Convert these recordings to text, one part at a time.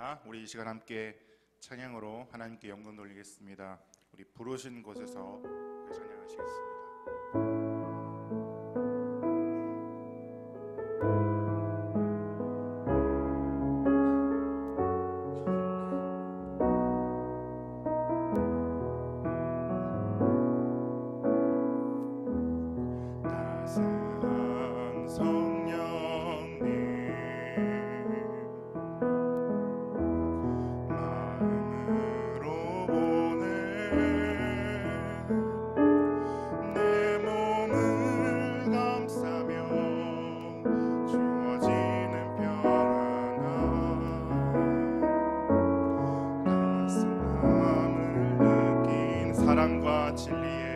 감사합니다. 우리 이 시간 함께 찬양으로 하나님께 영광 돌리겠습니다. 우리 부르신 곳에서 찬양하시겠습니다. 따스한 성령님 마음으로 보내 내 몸을 감싸며 주어지는 평안함 따스함을 느낀 사랑과 진리에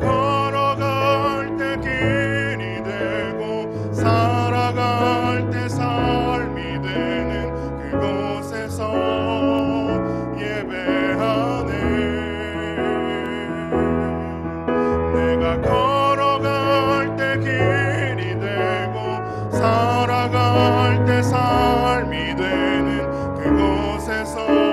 걸어갈 때 길이 되고 살아갈 때 삶이 되는 그곳에서 예배하네. 내가 걸어갈 때 길이 되고 살아갈 때 삶이 되는 그곳에서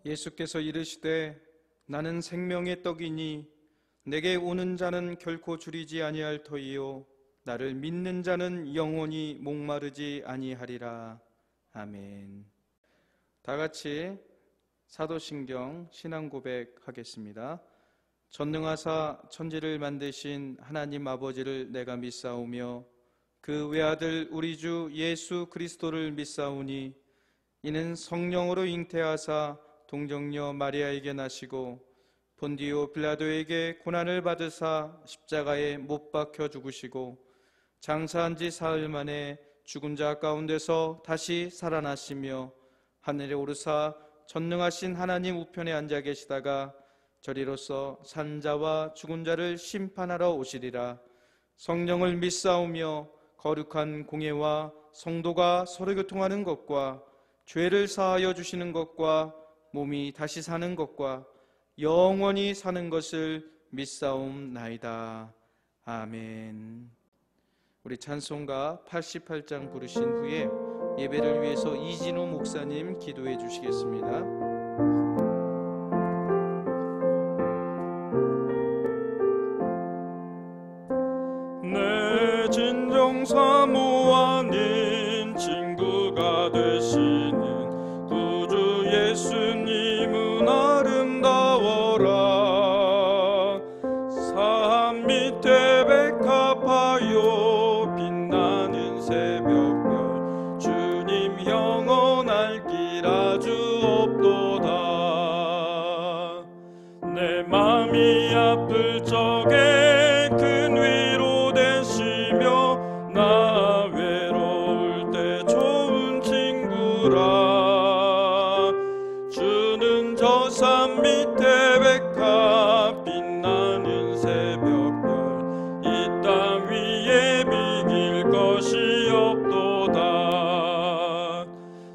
예수께서 이르시되 나는 생명의 떡이니 내게 오는 자는 결코 줄이지 아니할 터이요 나를 믿는 자는 영원히 목마르지 아니하리라. 아멘. 다 같이 사도신경 신앙 고백하겠습니다. 전능하사 천지를 만드신 하나님 아버지를 내가 믿사오며 그 외아들 우리 주 예수 그리스도를 믿사오니 이는 성령으로 잉태하사 동정녀 마리아에게 나시고 본디오 빌라도에게 고난을 받으사 십자가에 못 박혀 죽으시고 장사한 지 사흘 만에 죽은 자 가운데서 다시 살아나시며 하늘에 오르사 전능하신 하나님 우편에 앉아 계시다가 저리로서 산 자와 죽은 자를 심판하러 오시리라. 성령을 믿사오며 거룩한 공예와 성도가 서로 교통하는 것과 죄를 사하여 주시는 것과 몸이 다시 사는 것과 영원히 사는 것을 믿사옵나이다. 아멘. 우리 찬송가 88장 부르신 후에 예배를 위해서 이진우 목사님 기도해 주시겠습니다. 내 진정 사모하는 친구가 되시는 구주 예수님은 아름다워라. 산 밑에 백합하여 빛나는 새벽별 주님 영원할 길 아주 없도다. 내 맘이 아플 적에 큰 위로 되시며 나 외로울 때 좋은 친구라. 주는 저 산 밑에 백합 빛나는 새벽별 이 땅 위에 비길 것이 없도다.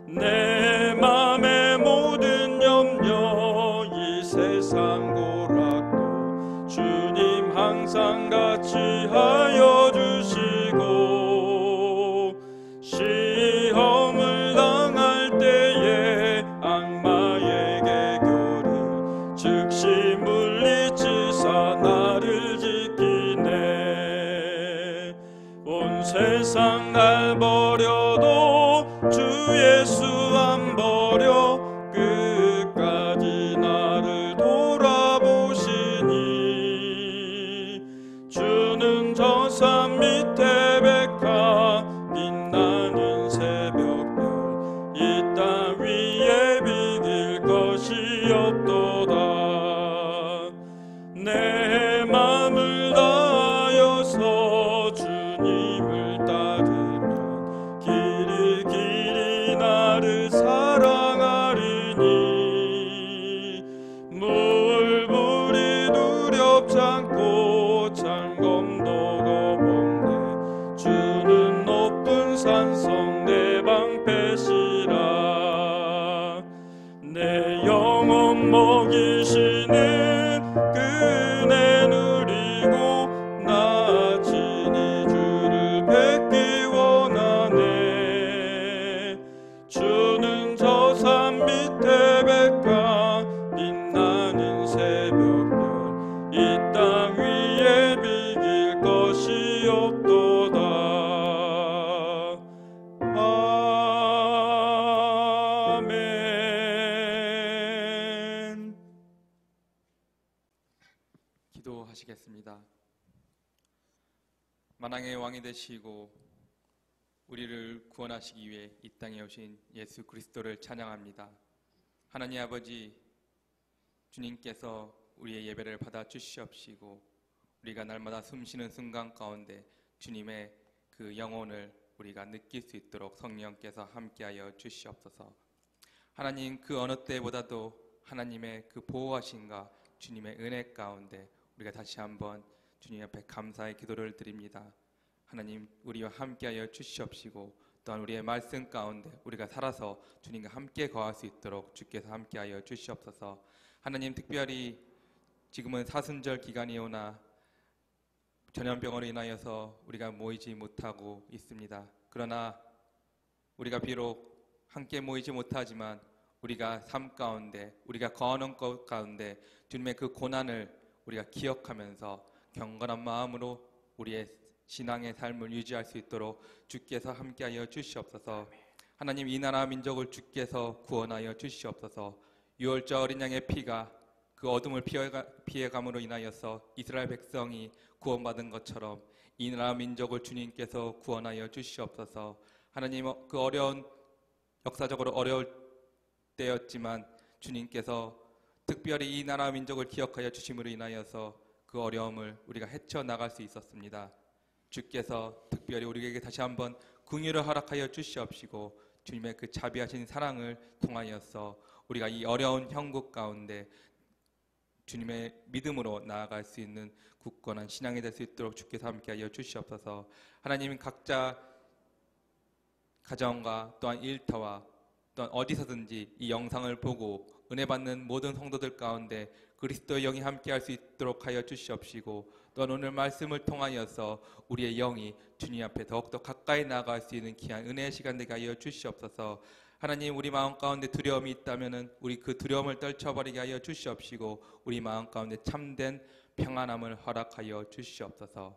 내 맘의 모든 염려 이 세상 고락도 주님 항상 같이 하여 주시고 시험을 당할 때에 악마에게 교리 즉시 물리치사 나를 지키네. 온 세상 날 버려도 주 예수 안 버려 끝까지 나를 돌아보시니. 주는 저 산 밑에 백합 빛나는 새벽별 이 땅 위에 비길 것이 없도다. 내 맘을 다하여서 주님을 따르면 길이 길이 나를 사랑하리니. 물불이 두렵지 않고 창검도 겁없네. 주는 높은 산성 내 방패시라. 내 영혼 먹이시는 그네 누리고 나 친히 주를 뵙기 원하네. 주는 저 산 밑에 백합 빛나는 새벽별 이 땅 위에 비길 것이 없도다. 아멘. 기도하시겠습니다. 만왕의 왕이 되시고 우리를 구원하시기 위해 이 땅에 오신 예수 그리스도를 찬양합니다. 하나님 아버지, 주님께서 우리의 예배를 받아 주시옵시고 우리가 날마다 숨쉬는 순간 가운데 주님의 그 영혼을 우리가 느낄 수 있도록 성령께서 함께하여 주시옵소서. 하나님, 그 어느 때보다도 하나님의 그 보호하심과 주님의 은혜 가운데 우리가 다시 한번 주님 앞에 감사의 기도를 드립니다. 하나님, 우리와 함께하여 주시옵시고 또한 우리의 말씀 가운데 우리가 살아서 주님과 함께 거할 수 있도록 주께서 함께하여 주시옵소서. 하나님, 특별히 지금은 사순절 기간이 오나 전염병으로 인하여서 우리가 모이지 못하고 있습니다. 그러나 우리가 비록 함께 모이지 못하지만 우리가 삶 가운데 우리가 거하는 것 가운데 주님의 그 고난을 우리가 기억하면서 경건한 마음으로 우리의 신앙의 삶을 유지할 수 있도록 주께서 함께하여 주시옵소서. 하나님, 이 나라 민족을 주께서 구원하여 주시옵소서. 유월절 어린 양의 피가 그 어둠을 피해감으로 인하여서 이스라엘 백성이 구원받은 것처럼 이 나라 민족을 주님께서 구원하여 주시옵소서. 하나님, 그 어려운, 역사적으로 어려울 때였지만 주님께서 특별히 이 나라 민족을 기억하여 주심으로 인하여서 그 어려움을 우리가 헤쳐나갈 수 있었습니다. 주께서 특별히 우리에게 다시 한번 긍휼을 허락하여 주시옵시고 주님의 그 자비하신 사랑을 통하여서 우리가 이 어려운 형국 가운데 주님의 믿음으로 나아갈 수 있는 굳건한 신앙이 될 수 있도록 주께서 함께하여 주시옵소서. 하나님, 각자 가정과 또한 일터와 또한 어디서든지 이 영상을 보고 은혜 받는 모든 성도들 가운데 그리스도의 영이 함께할 수 있도록 하여 주시옵시고, 또한 오늘 말씀을 통하여서 우리의 영이 주님 앞에 더욱더 가까이 나아갈 수 있는 귀한 은혜의 시간 되게 하여 주시옵소서. 하나님, 우리 마음 가운데 두려움이 있다면 우리 그 두려움을 떨쳐버리게 하여 주시옵시고 우리 마음 가운데 참된 평안함을 허락하여 주시옵소서.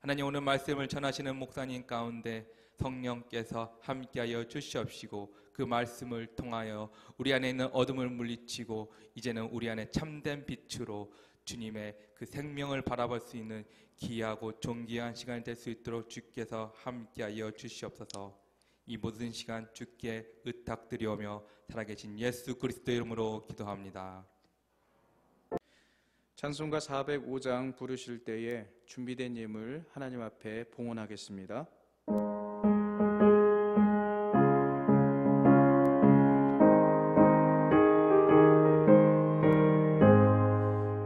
하나님, 오늘 말씀을 전하시는 목사님 가운데 성령께서 함께하여 주시옵시고 그 말씀을 통하여 우리 안에 있는 어둠을 물리치고 이제는 우리 안에 참된 빛으로 주님의 그 생명을 바라볼 수 있는 귀하고 존귀한 시간이 될 수 있도록 주께서 함께하여 주시옵소서. 이 모든 시간 주께 의탁드리오며 살아계신 예수 그리스도의 이름으로 기도합니다. 찬송가 405장 부르실 때에 준비된 예물 하나님 앞에 봉헌하겠습니다.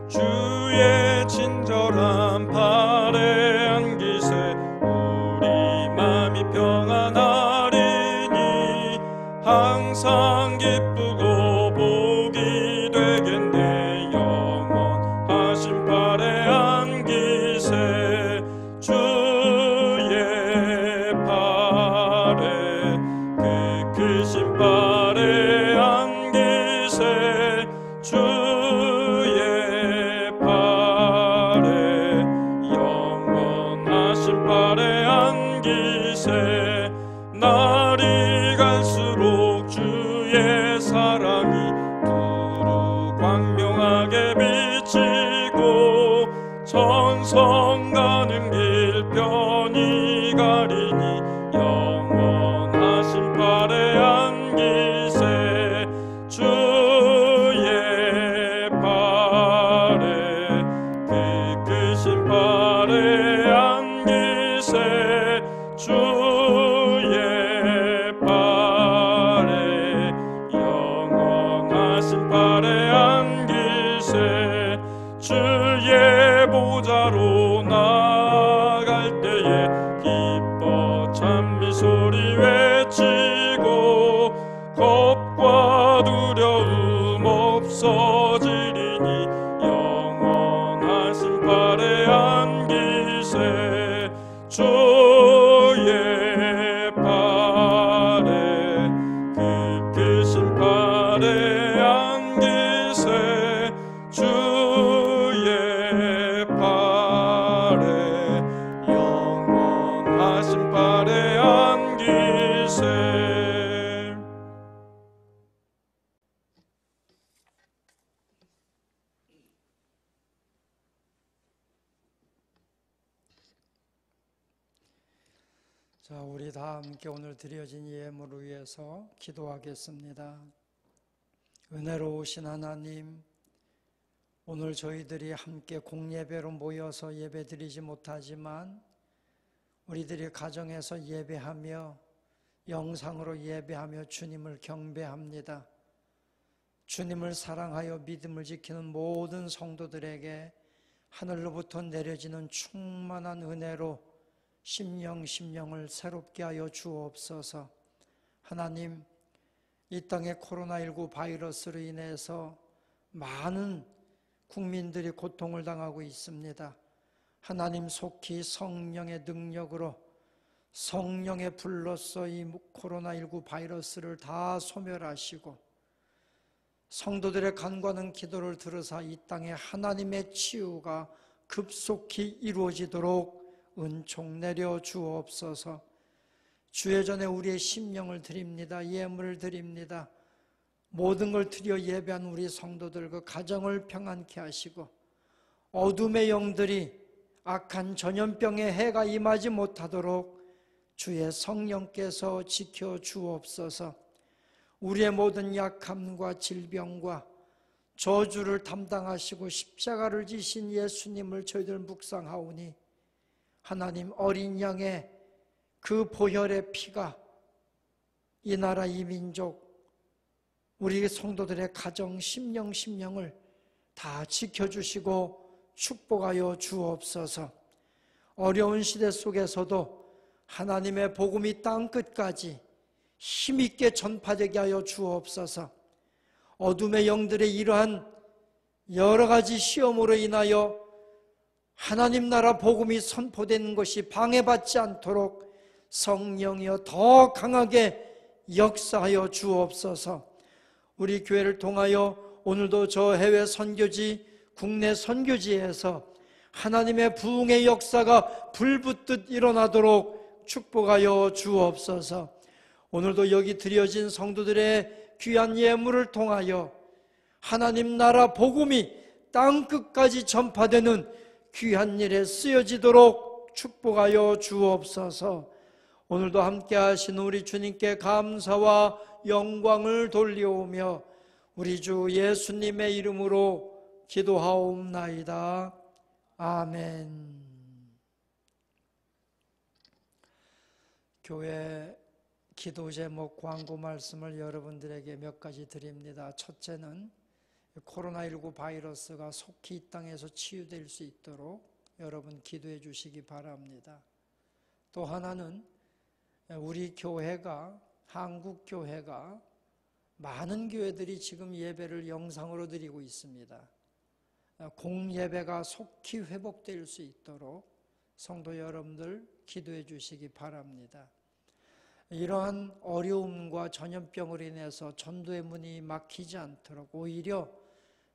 주의 친절한 발에 안기세 우리 마음이 평안하리니 항상 기쁘고 복이 되겠네. 영원하신 발에 안기세 주의 발에 그 크신 발에 안기세 주의 발에 영원하신 발에 안기세. 날이 갈수록 주의 사랑이 두루 광명하게 비치고 천성 가는 길 편히 가리니 영원하신 발에 안기세 주의 발에 그 크신 발에 안기세 주의 발에 영원하신 발에 안기세. 주의 보좌로 나아갈 때에 기뻐 찬미 소리 외치고 겁과 두려움 없어지리니 영원하신 발에 안기세 주의 발에 그 크신 발에 안기세 주의 발에 영원하신 발에 안기세. 자, 우리 다 함께 오늘 드려진 예물을 위해서 기도하겠습니다. 은혜로우신 하나님, 오늘 저희들이 함께 공예배로 모여서 예배드리지 못하지만 우리들이 가정에서 예배하며 영상으로 예배하며 주님을 경배합니다. 주님을 사랑하여 믿음을 지키는 모든 성도들에게 하늘로부터 내려지는 충만한 은혜로 심령을 새롭게 하여 주옵소서. 하나님, 이 땅의 코로나19 바이러스로 인해서 많은 국민들이 고통을 당하고 있습니다. 하나님, 속히 성령의 능력으로 성령의 불로써 이 코로나19 바이러스를 다 소멸하시고 성도들의 간과하는 기도를 들으사 이 땅에 하나님의 치유가 급속히 이루어지도록 은총 내려 주옵소서. 주의 전에 우리의 심령을 드립니다. 예물을 드립니다. 모든 걸 드려 예배한 우리 성도들 그 가정을 평안케 하시고 어둠의 영들이 악한 전염병의 해가 임하지 못하도록 주의 성령께서 지켜 주옵소서. 우리의 모든 약함과 질병과 저주를 담당하시고 십자가를 지신 예수님을 저희들 묵상하오니 하나님 어린 양의 그 보혈의 피가 이 나라 이 민족 우리 성도들의 가정 심령을 다 지켜주시고 축복하여 주옵소서. 어려운 시대 속에서도 하나님의 복음이 땅끝까지 힘있게 전파되게 하여 주옵소서. 어둠의 영들의 이러한 여러 가지 시험으로 인하여 하나님 나라 복음이 선포되는 것이 방해받지 않도록 성령이여 더 강하게 역사하여 주옵소서. 우리 교회를 통하여 오늘도 저 해외 선교지, 국내 선교지에서 하나님의 부흥의 역사가 불붙듯 일어나도록 축복하여 주옵소서. 오늘도 여기 드려진 성도들의 귀한 예물을 통하여 하나님 나라 복음이 땅끝까지 전파되는 귀한 일에 쓰여지도록 축복하여 주옵소서. 오늘도 함께 하신 우리 주님께 감사와 영광을 돌려오며 우리 주 예수님의 이름으로 기도하옵나이다. 아멘. 교회 기도 제목 광고 말씀을 여러분들에게 몇 가지 드립니다. 첫째는 코로나19 바이러스가 속히 이 땅에서 치유될 수 있도록 여러분 기도해 주시기 바랍니다. 또 하나는 우리 교회가, 한국 교회가 많은 교회들이 지금 예배를 영상으로 드리고 있습니다. 공예배가 속히 회복될 수 있도록 성도 여러분들 기도해 주시기 바랍니다. 이러한 어려움과 전염병으로 인해서 전도의 문이 막히지 않도록 오히려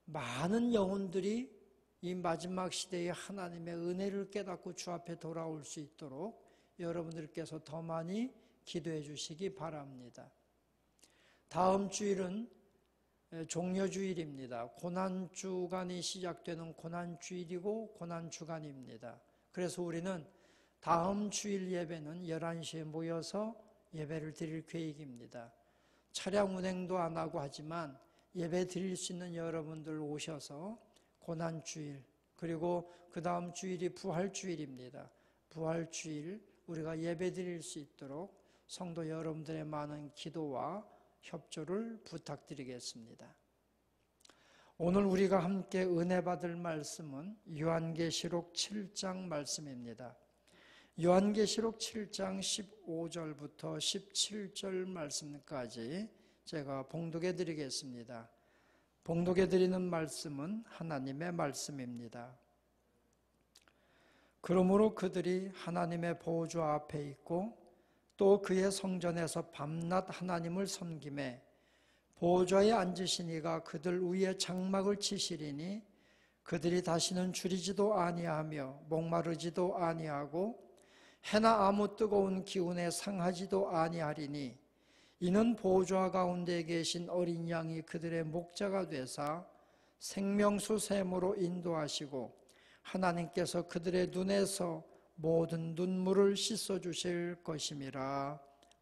많은 영혼들이 이 마지막 시대에 하나님의 은혜를 깨닫고 주 앞에 돌아올 수 있도록 여러분들께서 더 많이 기도해 주시기 바랍니다. 다음 주일은 종려주일입니다. 고난주간이 시작되는 고난주일이고 고난주간입니다. 그래서 우리는 다음 주일 예배는 11시에 모여서 예배를 드릴 계획입니다. 차량 운행도 안 하고 하지만 예배 드릴 수 있는 여러분들 오셔서 고난주일, 그리고 그 다음 주일이 부활주일입니다. 부활주일 우리가 예배 드릴 수 있도록 성도 여러분들의 많은 기도와 협조를 부탁드리겠습니다. 오늘 우리가 함께 은혜 받을 말씀은 요한계시록 7장 말씀입니다. 요한계시록 7장 15절부터 17절 말씀까지 제가 봉독해 드리겠습니다. 봉독해 드리는 말씀은 하나님의 말씀입니다. 그러므로 그들이 하나님의 보좌 앞에 있고 또 그의 성전에서 밤낮 하나님을 섬기매 보좌에 앉으신 이가 그들 위에 장막을 치시리니 그들이 다시는 줄이지도 아니하며 목마르지도 아니하고 해나 아무 뜨거운 기운에 상하지도 아니하리니 이는 보좌 가운데 계신 어린 양이 그들의 목자가 되사 생명수 샘으로 인도하시고 하나님께서 그들의 눈에서 모든 눈물을 씻어 주실 것임이라.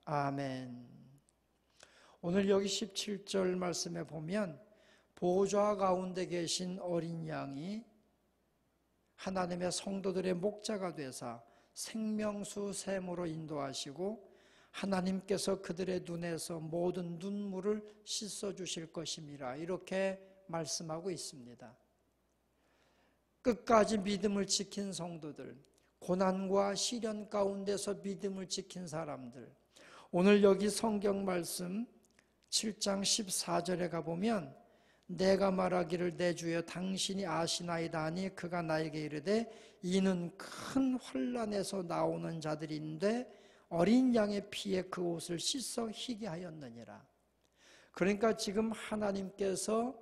아멘. 오늘 여기 17절 말씀에 보면 보좌 가운데 계신 어린 양이 하나님의 성도들의 목자가 되사 생명수 샘으로 인도하시고 하나님께서 그들의 눈에서 모든 눈물을 씻어 주실 것임이라, 이렇게 말씀하고 있습니다. 끝까지 믿음을 지킨 성도들, 고난과 시련 가운데서 믿음을 지킨 사람들, 오늘 여기 성경 말씀 7장 14절에 가보면 내가 말하기를 내 주여 당신이 아시나이다 하니 그가 나에게 이르되 이는 큰 환난에서 나오는 자들인데 어린 양의 피에 그 옷을 씻어 희게 하였느니라. 그러니까 지금 하나님께서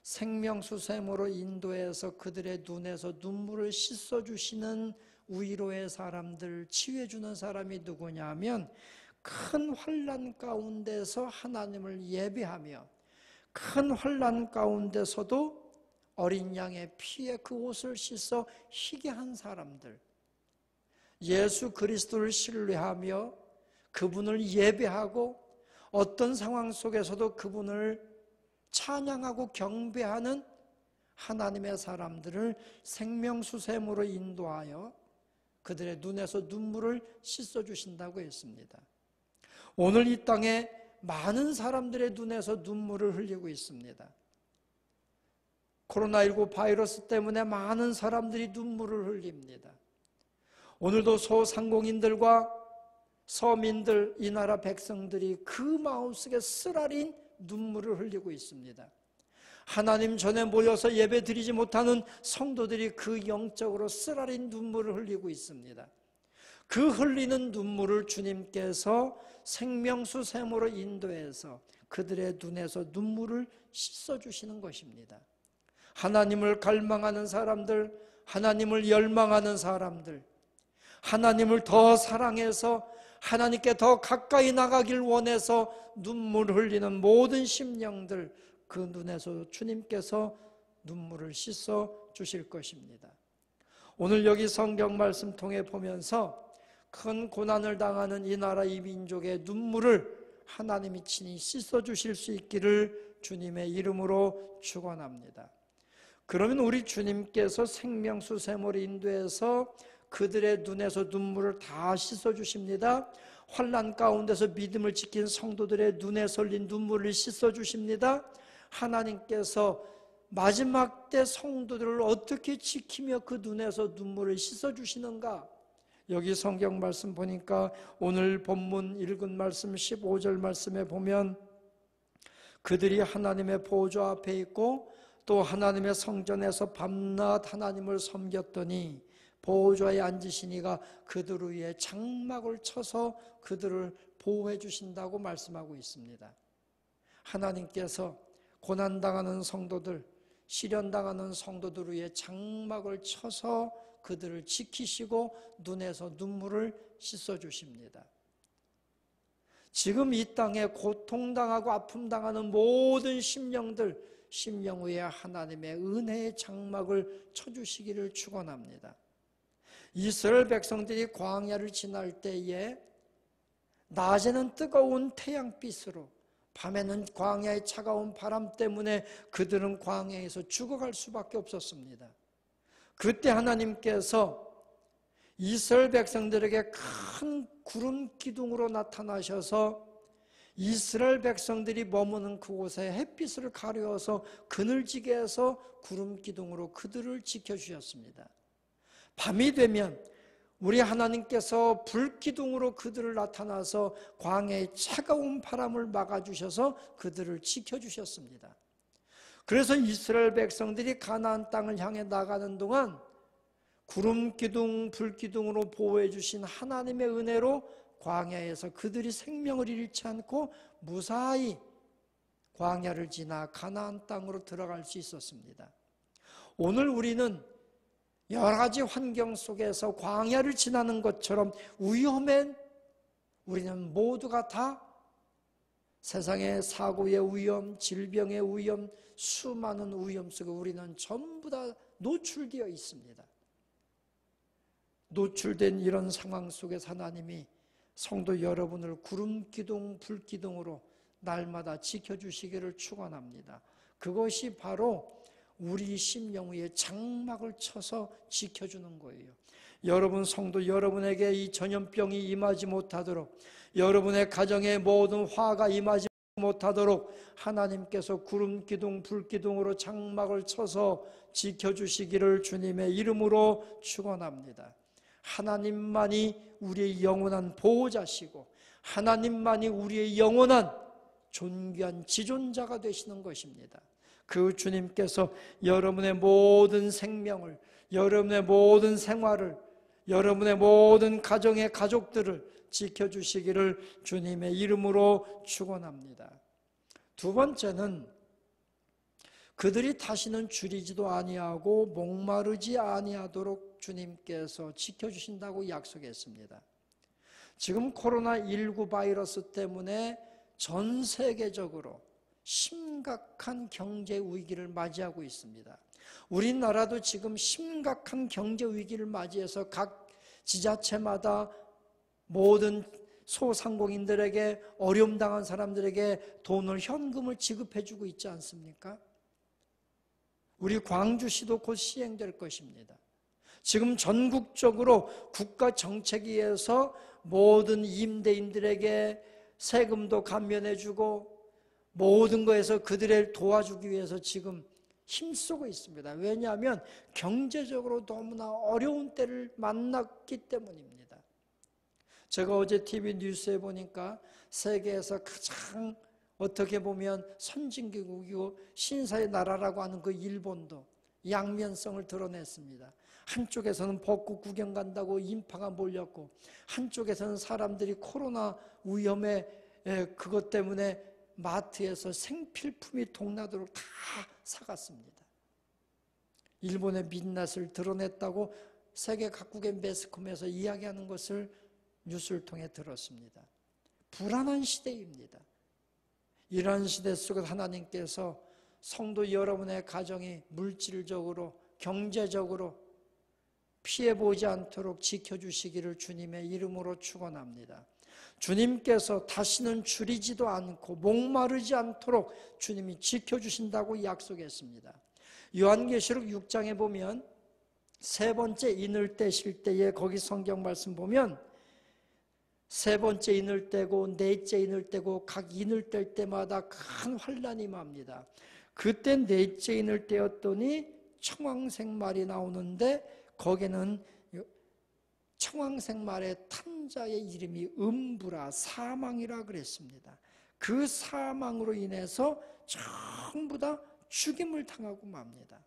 생명수샘으로 인도해서 그들의 눈에서 눈물을 씻어주시는 위로의 사람들, 치유해주는 사람이 누구냐 하면 큰 환난 가운데서 하나님을 예배하며 큰 환난 가운데서도 어린 양의 피에 그 옷을 씻어 희게 한 사람들, 예수 그리스도를 신뢰하며 그분을 예배하고 어떤 상황 속에서도 그분을 찬양하고 경배하는 하나님의 사람들을 생명수샘으로 인도하여 그들의 눈에서 눈물을 씻어주신다고 했습니다. 오늘 이 땅에 많은 사람들의 눈에서 눈물을 흘리고 있습니다. 코로나19 바이러스 때문에 많은 사람들이 눈물을 흘립니다. 오늘도 소상공인들과 서민들, 이 나라 백성들이 그 마음속에 쓰라린 눈물을 흘리고 있습니다. 하나님 전에 모여서 예배 드리지 못하는 성도들이 그 영적으로 쓰라린 눈물을 흘리고 있습니다. 그 흘리는 눈물을 주님께서 생명수샘으로 인도해서 그들의 눈에서 눈물을 씻어주시는 것입니다. 하나님을 갈망하는 사람들, 하나님을 열망하는 사람들, 하나님을 더 사랑해서 하나님께 더 가까이 나가길 원해서 눈물 흘리는 모든 심령들, 그 눈에서 주님께서 눈물을 씻어 주실 것입니다. 오늘 여기 성경 말씀 통해 보면서 큰 고난을 당하는 이 나라 이 민족의 눈물을 하나님이 친히 씻어 주실 수 있기를 주님의 이름으로 축원합니다. 그러면 우리 주님께서 생명수샘으로 인도해서 그들의 눈에서 눈물을 다 씻어 주십니다. 환난 가운데서 믿음을 지킨 성도들의 눈에 설린 눈물을 씻어 주십니다. 하나님께서 마지막 때 성도들을 어떻게 지키며 그 눈에서 눈물을 씻어 주시는가? 여기 성경 말씀 보니까 오늘 본문 읽은 말씀 15절 말씀에 보면 그들이 하나님의 보좌 앞에 있고 또 하나님의 성전에서 밤낮 하나님을 섬겼더니 보좌에 앉으시니가 그들 위에 장막을 쳐서 그들을 보호해 주신다고 말씀하고 있습니다. 하나님께서 고난당하는 성도들, 시련당하는 성도들 위에 장막을 쳐서 그들을 지키시고 눈에서 눈물을 씻어주십니다. 지금 이 땅에 고통당하고 아픔당하는 모든 심령들, 심령 위에 하나님의 은혜의 장막을 쳐주시기를 축원합니다. 이스라엘 백성들이 광야를 지날 때에 낮에는 뜨거운 태양빛으로 밤에는 광야의 차가운 바람 때문에 그들은 광야에서 죽어갈 수밖에 없었습니다. 그때 하나님께서 이스라엘 백성들에게 큰 구름 기둥으로 나타나셔서 이스라엘 백성들이 머무는 그곳에 햇빛을 가려워서 그늘지게 해서 구름 기둥으로 그들을 지켜주셨습니다. 밤이 되면 우리 하나님께서 불기둥으로 그들을 나타나서 광야의 차가운 바람을 막아주셔서 그들을 지켜주셨습니다. 그래서 이스라엘 백성들이 가나안 땅을 향해 나가는 동안 구름기둥, 불기둥으로 보호해 주신 하나님의 은혜로 광야에서 그들이 생명을 잃지 않고 무사히 광야를 지나 가나안 땅으로 들어갈 수 있었습니다. 오늘 우리는 여러 가지 환경 속에서 광야를 지나는 것처럼 위험엔 우리는 모두가 다 세상의 사고의 위험, 질병의 위험, 수많은 위험 속에 우리는 전부 다 노출되어 있습니다. 노출된 이런 상황 속에서 하나님이 성도 여러분을 구름기둥, 불기둥으로 날마다 지켜주시기를 축원합니다. 그것이 바로 우리 심령 위에 장막을 쳐서 지켜주는 거예요. 여러분 성도 여러분에게 이 전염병이 임하지 못하도록, 여러분의 가정에 모든 화가 임하지 못하도록 하나님께서 구름기둥, 불기둥으로 장막을 쳐서 지켜주시기를 주님의 이름으로 축원합니다. 하나님만이 우리의 영원한 보호자시고 하나님만이 우리의 영원한 존귀한 지존자가 되시는 것입니다. 그 주님께서 여러분의 모든 생명을, 여러분의 모든 생활을, 여러분의 모든 가정의 가족들을 지켜주시기를 주님의 이름으로 축원합니다. 두 번째는 그들이 다시는 줄이지도 아니하고 목마르지 아니하도록 주님께서 지켜주신다고 약속했습니다. 지금 코로나19 바이러스 때문에 전 세계적으로 심각한 경제 위기를 맞이하고 있습니다. 우리나라도 지금 심각한 경제 위기를 맞이해서 각 지자체마다 모든 소상공인들에게, 어려움 당한 사람들에게 돈을, 현금을 지급해주고 있지 않습니까? 우리 광주시도 곧 시행될 것입니다. 지금 전국적으로 국가 정책위에서 모든 임대인들에게 세금도 감면해주고 모든 거에서 그들을 도와주기 위해서 지금 힘쓰고 있습니다. 왜냐하면 경제적으로 너무나 어려운 때를 만났기 때문입니다. 제가 어제 TV 뉴스에 보니까 세계에서 가장 어떻게 보면 선진국이고 신사의 나라라고 하는 그 일본도 양면성을 드러냈습니다. 한쪽에서는 벚꽃 구경 간다고 인파가 몰렸고, 한쪽에서는 사람들이 코로나 위험에 그것 때문에 마트에서 생필품이 동나도록 다 사갔습니다. 일본의 민낯을 드러냈다고 세계 각국의 매스컴에서 이야기하는 것을 뉴스를 통해 들었습니다. 불안한 시대입니다. 이러한 시대 속에서 하나님께서 성도 여러분의 가정이 물질적으로, 경제적으로 피해보지 않도록 지켜주시기를 주님의 이름으로 축원합니다. 주님께서 다시는 줄이지도 않고 목마르지 않도록 주님이 지켜주신다고 약속했습니다. 요한계시록 6장에 보면 세 번째 인을 떼실 때에 거기 성경 말씀 보면 세 번째 인을 떼고 넷째 인을 떼고 각 인을 뗄 때마다 큰 환란이 임합니다. 그때 넷째 인을 떼었더니 청황색 말이 나오는데 거기는 청황색 말의 탄자의 이름이 음부라, 사망이라 그랬습니다. 그 사망으로 인해서 전부 다 죽임을 당하고 맙니다.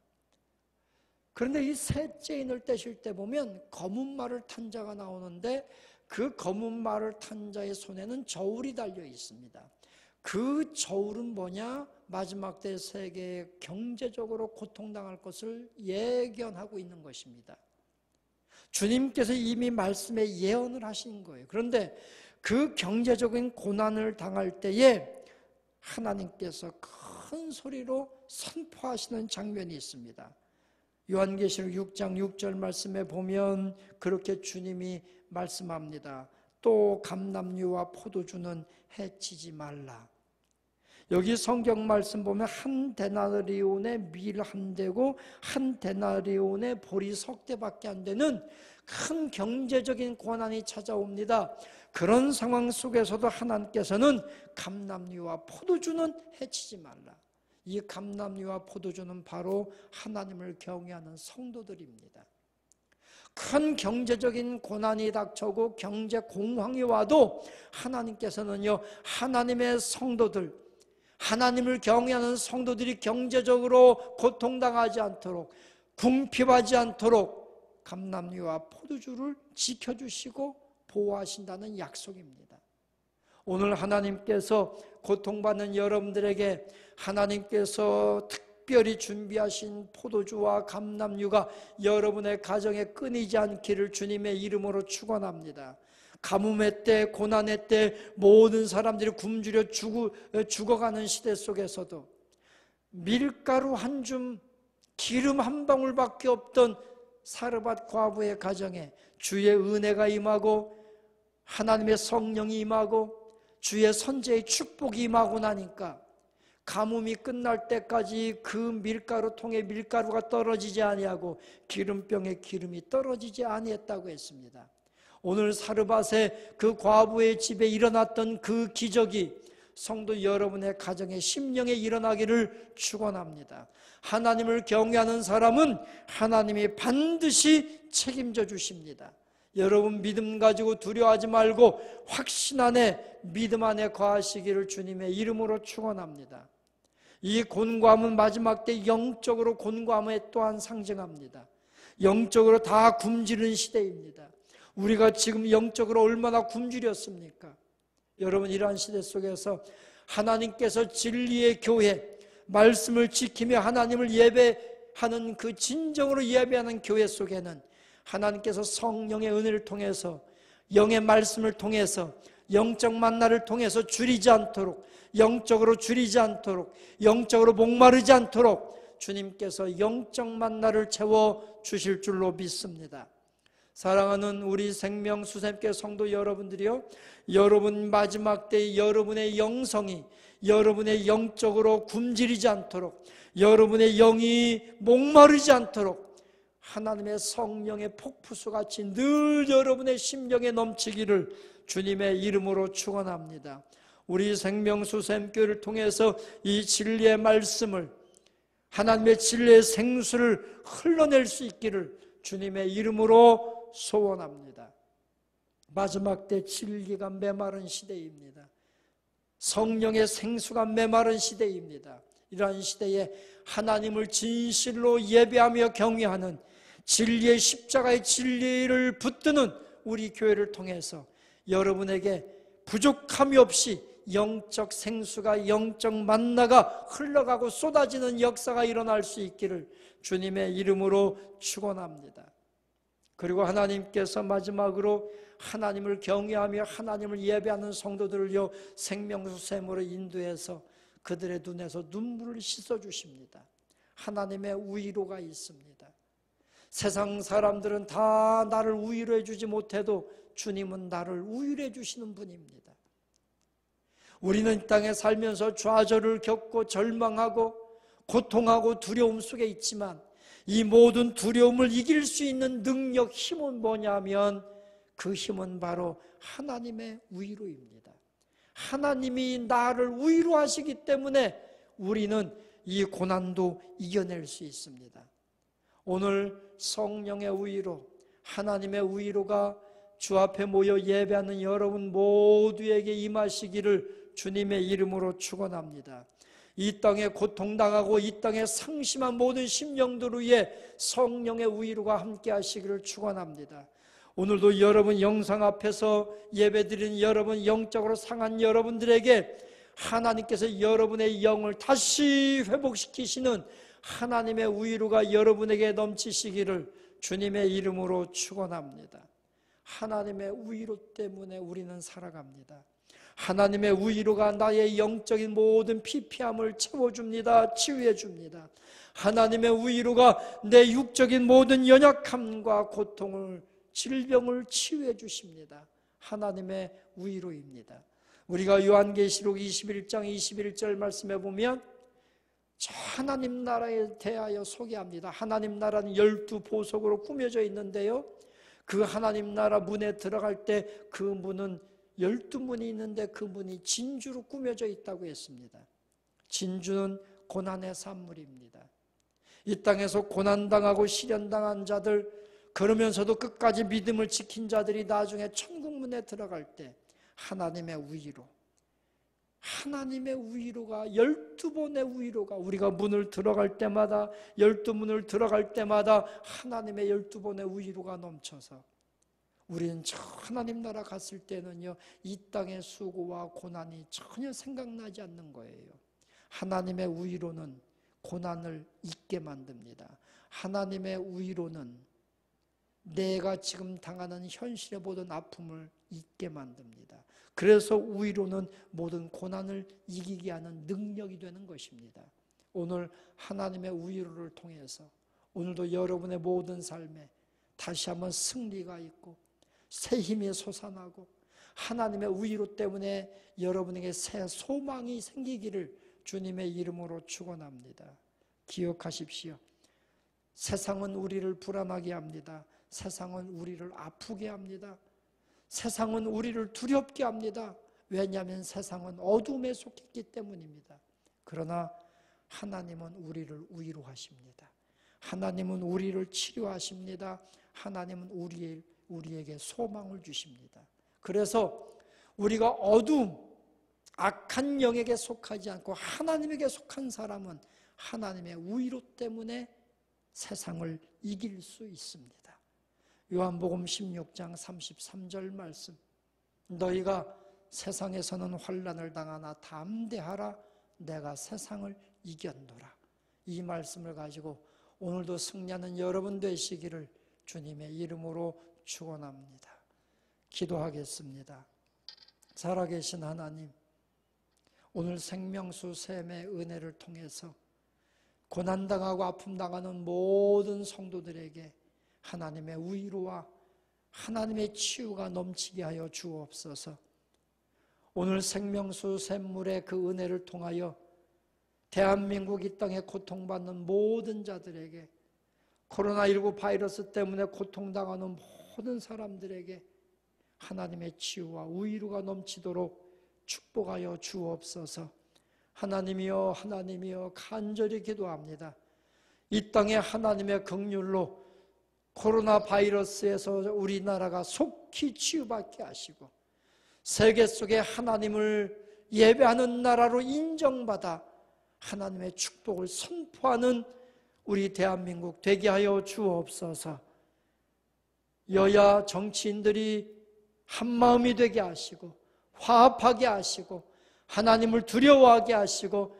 그런데 이 셋째 인을 떼실 때 보면 검은 말을 탄 자가 나오는데 그 검은 말을 탄 자의 손에는 저울이 달려 있습니다. 그 저울은 뭐냐? 마지막 때 세계에 경제적으로 고통당할 것을 예견하고 있는 것입니다. 주님께서 이미 말씀에 예언을 하신 거예요. 그런데 그 경제적인 고난을 당할 때에 하나님께서 큰 소리로 선포하시는 장면이 있습니다. 요한계시록 6장 6절 말씀에 보면 그렇게 주님이 말씀합니다. 또 감람류와 포도주는 해치지 말라. 여기 성경 말씀 보면 한 데나리온의 밀 한 대고 한 데나리온의 보리 석 대밖에 안 되는 큰 경제적인 고난이 찾아옵니다. 그런 상황 속에서도 하나님께서는 감람류와 포도주는 해치지 말라. 이 감람류와 포도주는 바로 하나님을 경외하는 성도들입니다. 큰 경제적인 고난이 닥쳐오고 경제 공황이 와도 하나님께서는요, 하나님의 성도들, 하나님을 경외하는 성도들이 경제적으로 고통당하지 않도록, 궁핍하지 않도록 감람류와 포도주를 지켜주시고 보호하신다는 약속입니다. 오늘 하나님께서 고통받는 여러분들에게 하나님께서 특별히 준비하신 포도주와 감람류가 여러분의 가정에 끊이지 않기를 주님의 이름으로 축원합니다. 가뭄의 때, 고난의 때 모든 사람들이 굶주려 죽어가는 시대 속에서도 밀가루 한 줌, 기름 한 방울밖에 없던 사르밧 과부의 가정에 주의 은혜가 임하고 하나님의 성령이 임하고 주의 선제의 축복이 임하고 나니까 가뭄이 끝날 때까지 그 밀가루 통에 밀가루가 떨어지지 아니하고 기름병에 기름이 떨어지지 아니했다고 했습니다. 오늘 사르밧의 그 과부의 집에 일어났던 그 기적이 성도 여러분의 가정에 심령에 일어나기를 축원합니다. 하나님을 경외하는 사람은 하나님이 반드시 책임져 주십니다. 여러분 믿음 가지고 두려워하지 말고 확신 안에 믿음 안에 거하시기를 주님의 이름으로 축원합니다. 이 곤고함은 마지막 때 영적으로 곤고함에 또한 상징합니다. 영적으로 다 굶주리는 시대입니다. 우리가 지금 영적으로 얼마나 굶주렸습니까? 여러분 이러한 시대 속에서 하나님께서 진리의 교회, 말씀을 지키며 하나님을 예배하는 그 진정으로 예배하는 교회 속에는 하나님께서 성령의 은혜를 통해서 영의 말씀을 통해서 영적 만나를 통해서 줄이지 않도록, 영적으로 줄이지 않도록, 영적으로 목마르지 않도록 주님께서 영적 만나를 채워 주실 줄로 믿습니다. 사랑하는 우리 생명수샘교 성도 여러분들이요, 여러분 마지막 때에 여러분의 영성이, 여러분의 영적으로 굶주리지 않도록, 여러분의 영이 목마르지 않도록 하나님의 성령의 폭포수같이 늘 여러분의 심령에 넘치기를 주님의 이름으로 축원합니다. 우리 생명수샘교를 통해서 이 진리의 말씀을, 하나님의 진리의 생수를 흘러낼 수 있기를 주님의 이름으로 소원합니다. 마지막 때 진리가 메마른 시대입니다. 성령의 생수가 메마른 시대입니다. 이러한 시대에 하나님을 진실로 예배하며 경외하는 진리의 십자가의 진리를 붙드는 우리 교회를 통해서 여러분에게 부족함이 없이 영적 생수가, 영적 만나가 흘러가고 쏟아지는 역사가 일어날 수 있기를 주님의 이름으로 축원합니다. 그리고 하나님께서 마지막으로 하나님을 경외하며 하나님을 예배하는 성도들을요, 생명수샘으로 인도해서 그들의 눈에서 눈물을 씻어주십니다. 하나님의 위로가 있습니다. 세상 사람들은 다 나를 위로해 주지 못해도 주님은 나를 위로해 주시는 분입니다. 우리는 이 땅에 살면서 좌절을 겪고 절망하고 고통하고 두려움 속에 있지만 이 모든 두려움을 이길 수 있는 능력, 힘은 뭐냐면 그 힘은 바로 하나님의 위로입니다. 하나님이 나를 위로하시기 때문에 우리는 이 고난도 이겨낼 수 있습니다. 오늘 성령의 위로, 하나님의 위로가 주 앞에 모여 예배하는 여러분 모두에게 임하시기를 주님의 이름으로 축원합니다. 이 땅에 고통당하고 이 땅에 상심한 모든 심령들 위에 성령의 위로가 함께 하시기를 축원합니다. 오늘도 여러분 영상 앞에서 예배드리는 여러분, 영적으로 상한 여러분들에게 하나님께서 여러분의 영을 다시 회복시키시는 하나님의 위로가 여러분에게 넘치시기를 주님의 이름으로 축원합니다. 하나님의 위로 때문에 우리는 살아갑니다. 하나님의 위로가 나의 영적인 모든 피폐함을 채워줍니다. 치유해줍니다. 하나님의 위로가 내 육적인 모든 연약함과 고통을, 질병을 치유해 주십니다. 하나님의 위로입니다. 우리가 요한계시록 21장 21절 말씀해 보면 저 하나님 나라에 대하여 소개합니다. 하나님 나라는 12보석으로 꾸며져 있는데요, 그 하나님 나라 문에 들어갈 때 그 문은 12문이 있는데 그 문이 진주로 꾸며져 있다고 했습니다. 진주는 고난의 산물입니다. 이 땅에서 고난당하고 시련당한 자들, 그러면서도 끝까지 믿음을 지킨 자들이 나중에 천국문에 들어갈 때 하나님의 위로, 하나님의 위로가 12번의 위로가 우리가 문을 들어갈 때마다 12문을 들어갈 때마다 하나님의 12번의 위로가 넘쳐서 우리는 저 하나님 나라 갔을 때는요, 이 땅의 수고와 고난이 전혀 생각나지 않는 거예요. 하나님의 위로는 고난을 잊게 만듭니다. 하나님의 위로는 내가 지금 당하는 현실의 모든 아픔을 잊게 만듭니다. 그래서 위로는 모든 고난을 이기게 하는 능력이 되는 것입니다. 오늘 하나님의 위로를 통해서 오늘도 여러분의 모든 삶에 다시 한번 승리가 있고 새 힘이 솟아나고 하나님의 위로 때문에 여러분에게 새 소망이 생기기를 주님의 이름으로 축원합니다. 기억하십시오. 세상은 우리를 불안하게 합니다. 세상은 우리를 아프게 합니다. 세상은 우리를 두렵게 합니다. 왜냐하면 세상은 어둠에 속했기 때문입니다. 그러나 하나님은 우리를 위로하십니다. 하나님은 우리를 치료하십니다. 하나님은 우리에게 소망을 주십니다. 그래서 우리가 어둠, 악한 영에게 속하지 않고 하나님에게 속한 사람은 하나님의 위로 때문에 세상을 이길 수 있습니다. 요한복음 16장 33절 말씀, 너희가 세상에서는 환난을 당하나 담대하라, 내가 세상을 이겼노라. 이 말씀을 가지고 오늘도 승리하는 여러분 되시기를 주님의 이름으로 축원합니다. 기도하겠습니다. 살아계신 하나님, 오늘 생명수 샘의 은혜를 통해서 고난당하고 아픔당하는 모든 성도들에게 하나님의 위로와 하나님의 치유가 넘치게 하여 주옵소서. 오늘 생명수 샘물의 그 은혜를 통하여 대한민국 이 땅에 고통받는 모든 자들에게, 코로나19 바이러스 때문에 고통당하는 모든 사람들에게 하나님의 치유와 위로가 넘치도록 축복하여 주옵소서. 하나님이여, 하나님이여, 간절히 기도합니다. 이 땅에 하나님의 긍휼로 코로나 바이러스에서 우리나라가 속히 치유받게 하시고 세계 속에 하나님을 예배하는 나라로 인정받아 하나님의 축복을 선포하는 우리 대한민국 되게 하여 주옵소서. 여야 정치인들이 한마음이 되게 하시고 화합하게 하시고 하나님을 두려워하게 하시고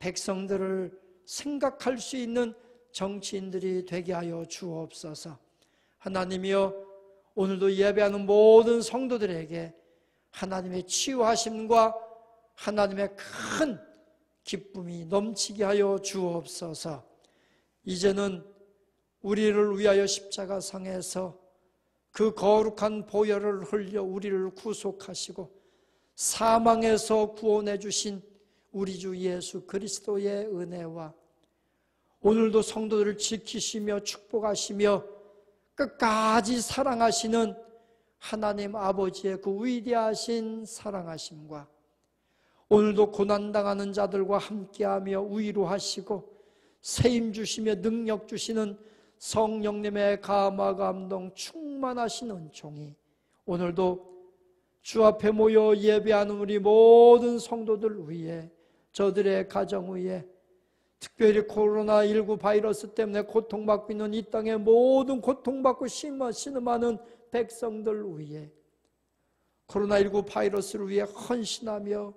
백성들을 생각할 수 있는 정치인들이 되게 하여 주옵소서. 하나님이여, 오늘도 예배하는 모든 성도들에게 하나님의 치유하심과 하나님의 큰 기쁨이 넘치게 하여 주옵소서. 이제는 우리를 위하여 십자가상에서 그 거룩한 보혈을 흘려 우리를 구속하시고 사망에서 구원해 주신 우리 주 예수 그리스도의 은혜와 오늘도 성도들을 지키시며 축복하시며 끝까지 사랑하시는 하나님 아버지의 그 위대하신 사랑하심과 오늘도 고난당하는 자들과 함께하며 위로하시고 세임 주시며 능력 주시는 성령님의 감화 감동 충만하신 은총이 오늘도 주 앞에 모여 예배하는 우리 모든 성도들 위해, 저들의 가정 위에, 특별히 코로나19 바이러스 때문에 고통받고 있는 이 땅의 모든 고통받고 신음하는 백성들 위해, 코로나19 바이러스를 위해 헌신하며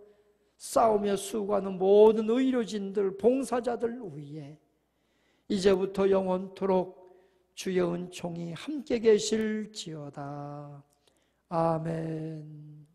싸우며 수고하는 모든 의료진들, 봉사자들 위해 이제부터 영원토록 주의 은총이 함께 계실지어다. 아멘.